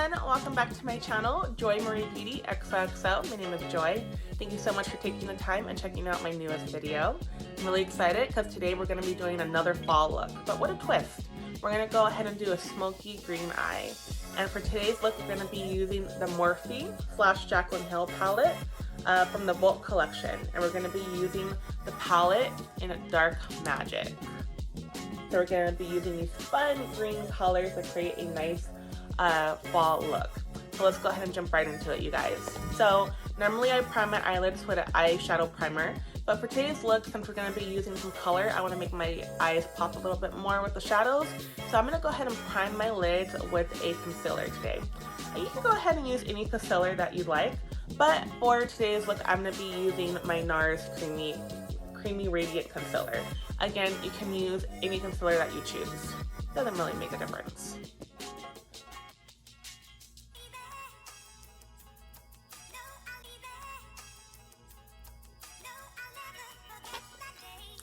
everyone, welcome back to my channel, Joy Marie Beauty XOXO. My name is Joy. Thank you so much for taking the time and checking out my newest video. I'm really excited because today we're going to be doing another fall look, but what a twist. We're going to go ahead and do a smoky green eye. And for today's look, we're going to be using the Morphe / Jaclyn Hill palette from the Volt collection. And we're going to be using the palette in a Dark Magic. So we're going to be using these fun green colors to create a nice fall look. So let's go ahead and jump right into it, you guys. So normally I prime my eyelids with an eyeshadow primer, but for today's look, since we're going to be using some color, I want to make my eyes pop a little bit more with the shadows. So I'm going to go ahead and prime my lids with a concealer today. And you can go ahead and use any concealer that you like, but for today's look, I'm going to be using my NARS Creamy Radiant Concealer. Again, you can use any concealer that you choose. Doesn't really make a difference.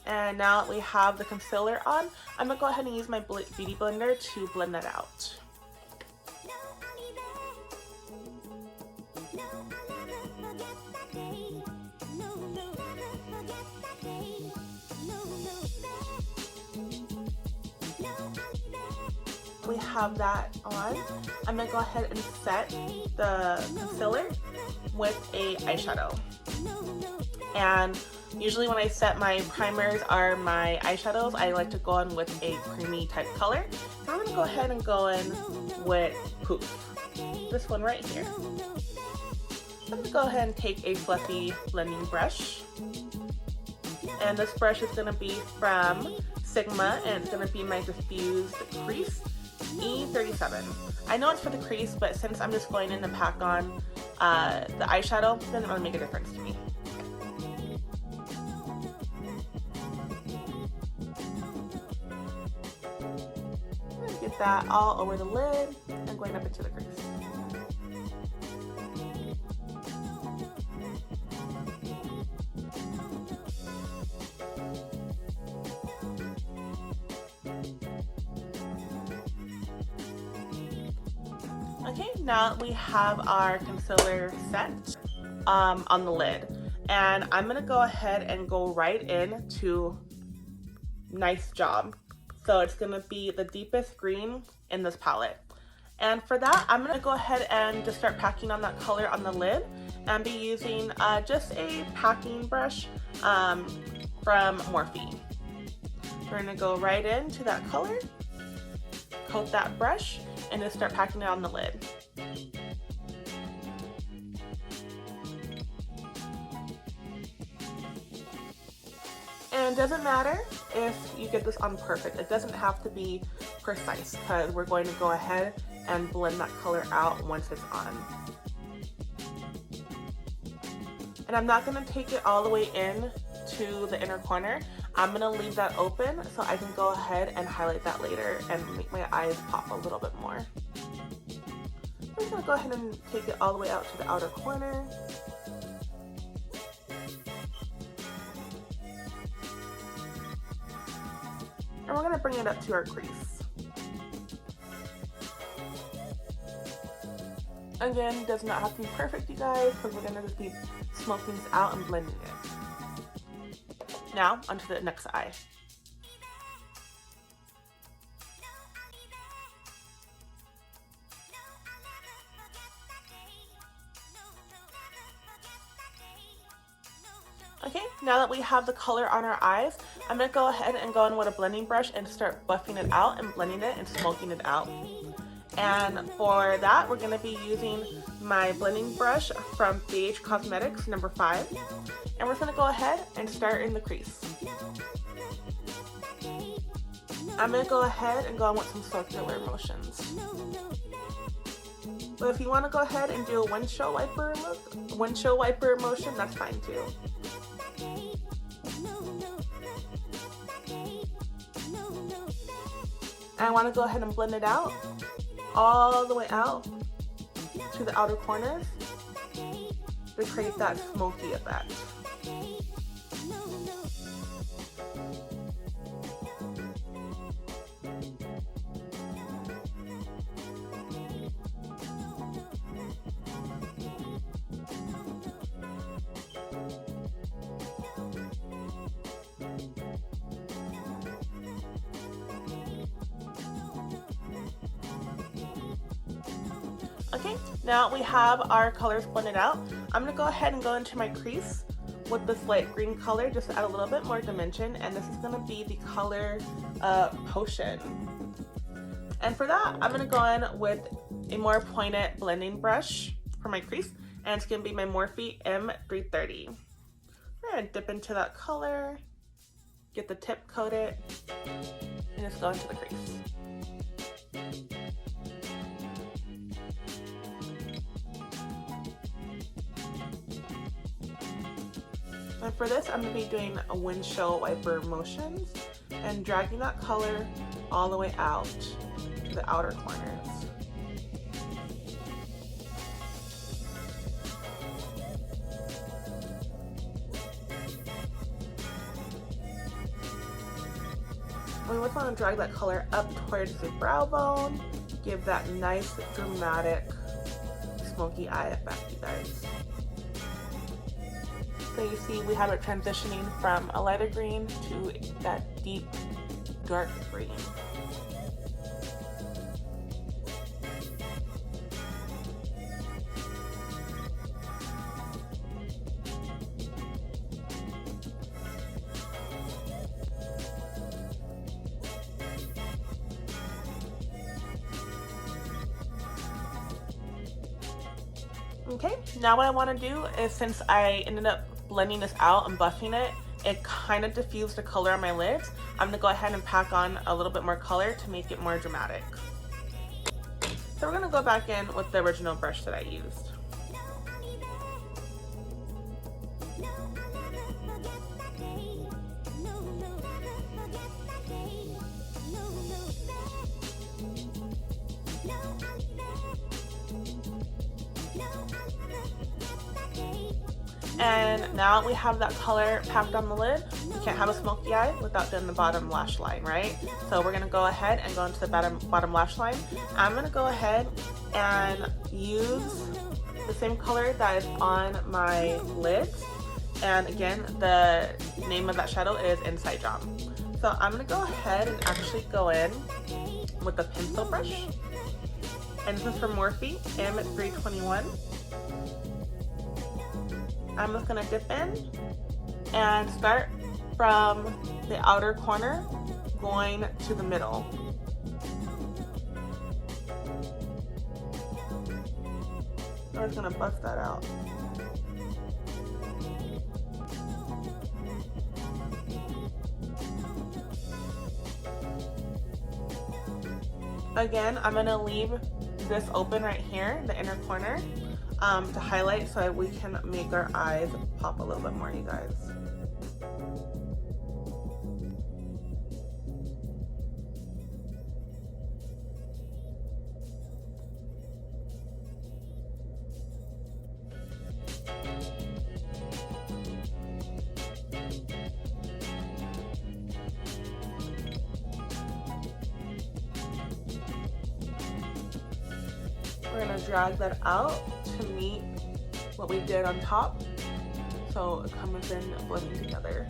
And now that we have the concealer on, I'm going to go ahead and use my beauty blender to blend that out. We have that on. I'm going to go ahead and set the concealer with a eyeshadow. And usually when I set my primers or my eyeshadows, I like to go in with a creamy type color. So I'm going to go ahead and go in with Poof. This one right here. I'm going to go ahead and take a fluffy blending brush. And this brush is going to be from Sigma, and it's going to be my diffused crease E37. I know it's for the crease, but since I'm just going in to pack on the eyeshadow, it doesn't really make a difference to me. Get that all over the lid and going up into the crease. Okay, now we have our concealer set on the lid, and I'm gonna go ahead and go right into Nice Job. So it's gonna be the deepest green in this palette. And for that, I'm gonna go ahead and just start packing on that color on the lid and be using just a packing brush from Morphe. We're gonna go right into that color, coat that brush, and just start packing it on the lid. And it doesn't matter if you get this on perfect. It doesn't have to be precise because we're going to go ahead and blend that color out once it's on. And I'm not going to take it all the way in to the inner corner. I'm going to leave that open so I can go ahead and highlight that later and make my eyes pop a little bit more. I'm just going to go ahead and take it all the way out to the outer corner. And we're going to bring it up to our crease. Again, it does not have to be perfect, you guys, because we're going to just be smoking this out and blending it. Now, onto the next eye. Okay, now that we have the color on our eyes, I'm going to go ahead and go in with a blending brush and start buffing it out and blending it and smoking it out. And for that, we're going to be using my blending brush from BH Cosmetics number 5. And we're going to go ahead and start in the crease. I'm going to go ahead and go in with some circular motions. But if you want to go ahead and do a windshield wiper motion, that's fine too. And I want to go ahead and blend it out all the way out to the outer corners to create that smoky effect. Okay, now we have our colors blended out. I'm gonna go ahead and go into my crease with this light green color just to add a little bit more dimension, and this is gonna be the color Potion. And for that, I'm gonna go in with a more pointed blending brush for my crease, and it's gonna be my Morphe M330. I'm gonna dip into that color, get the tip coated, and just go into the crease. And for this, I'm going to be doing a windshield wiper motions and dragging that color all the way out to the outer corners. We just want to drag that color up towards the brow bone, give that nice dramatic smoky eye effect, you guys. So you see we have it transitioning from a lighter green to that deep dark green. Okay, now what I want to do is, since I ended up blending this out and buffing it, it kind of diffused the color on my lids. I'm gonna go ahead and pack on a little bit more color to make it more dramatic. So we're gonna go back in with the original brush that I used. And now we have that color packed on the lid. You can't have a smoky eye without doing the bottom lash line, right? So we're gonna go ahead and go into the bottom lash line. I'm gonna go ahead and use the same color that is on my lids. And again, the name of that shadow is Inside Job. So I'm gonna go ahead and actually go in with the pencil brush. And this is from Morphe M321. I'm just gonna dip in and start from the outer corner going to the middle. I'm just gonna buff that out. Again, I'm gonna leave this open right here, the inner corner, to highlight so that we can make our eyes pop a little bit more, you guys. We're gonna drag that out to meet what we did on top, so it comes in blending together.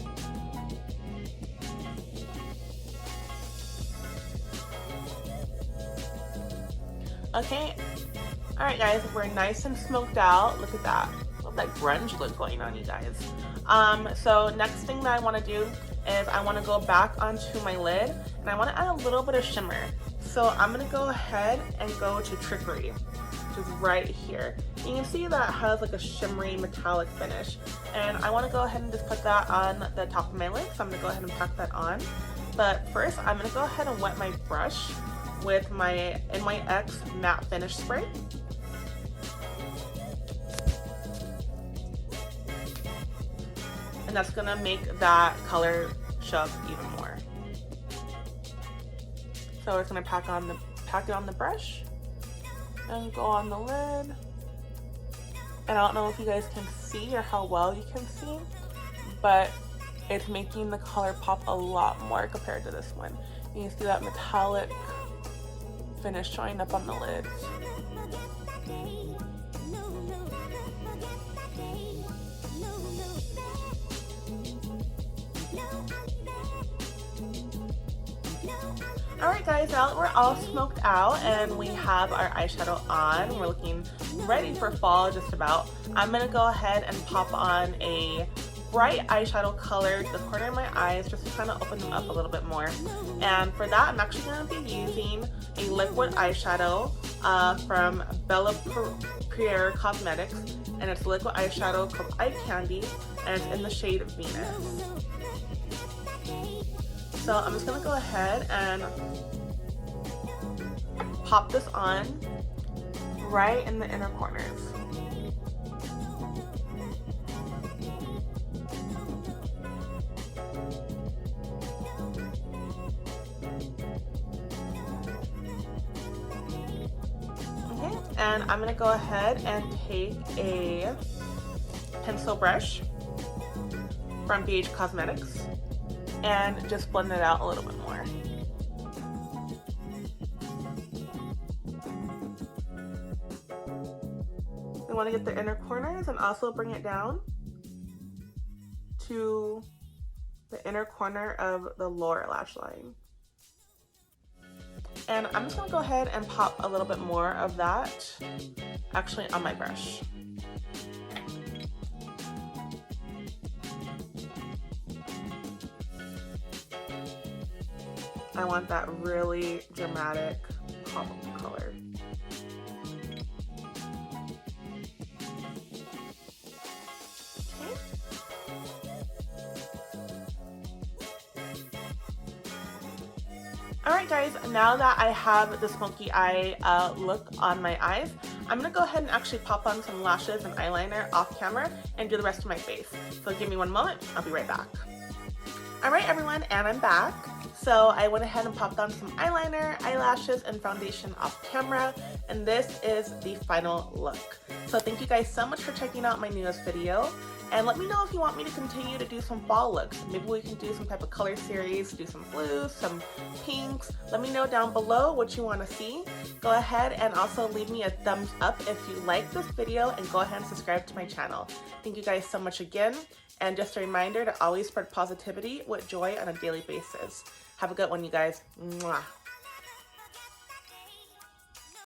Okay, all right guys, we're nice and smoked out. Look at that. Look at that grunge look going on, you guys. So next thing that I want to do is I want to go back onto my lid and I want to add a little bit of shimmer. So I'm gonna go ahead and go to Trickery, which is right here. You can see that it has like a shimmery metallic finish, and I want to go ahead and just put that on the top of my lid. So I'm gonna go ahead and pack that on. But first, I'm gonna go ahead and wet my brush with my NYX matte finish spray. And that's gonna make that color show up even more. So it's gonna pack it on the brush and go on the lid. And I don't know if you guys can see or how well you can see, but it's making the color pop a lot more compared to this one. You can see that metallic finish showing up on the lids. Alright guys, now that we're all smoked out and we have our eyeshadow on, we're looking ready for fall just about, I'm going to go ahead and pop on a bright eyeshadow color to the corner of my eyes just to kind of open them up a little bit more. And for that, I'm actually going to be using a liquid eyeshadow from Bella Pierre Cosmetics, and it's a liquid eyeshadow called Eye Candy, and it's in the shade Venus. So I'm just going to go ahead and pop this on right in the inner corners. Okay, and I'm going to go ahead and take a pencil brush from BH Cosmetics and just blend it out a little bit more. We want to get the inner corners and also bring it down to the inner corner of the lower lash line. And I'm just going to go ahead and pop a little bit more of that actually on my brush. I want that really dramatic pop of color. Okay. Alright guys, now that I have the smoky eye look on my eyes, I'm going to go ahead and actually pop on some lashes and eyeliner off camera and do the rest of my face. So give me one moment, I'll be right back. Alright everyone, and I'm back. So I went ahead and popped on some eyeliner, eyelashes, and foundation off camera, and this is the final look. So thank you guys so much for checking out my newest video, and let me know if you want me to continue to do some fall looks. Maybe we can do some type of color series, do some blues, some pinks. Let me know down below what you want to see. Go ahead and also leave me a thumbs up if you like this video, and go ahead and subscribe to my channel. Thank you guys so much again, and just a reminder to always spread positivity with joy on a daily basis. Have a good one, you guys. Mwah.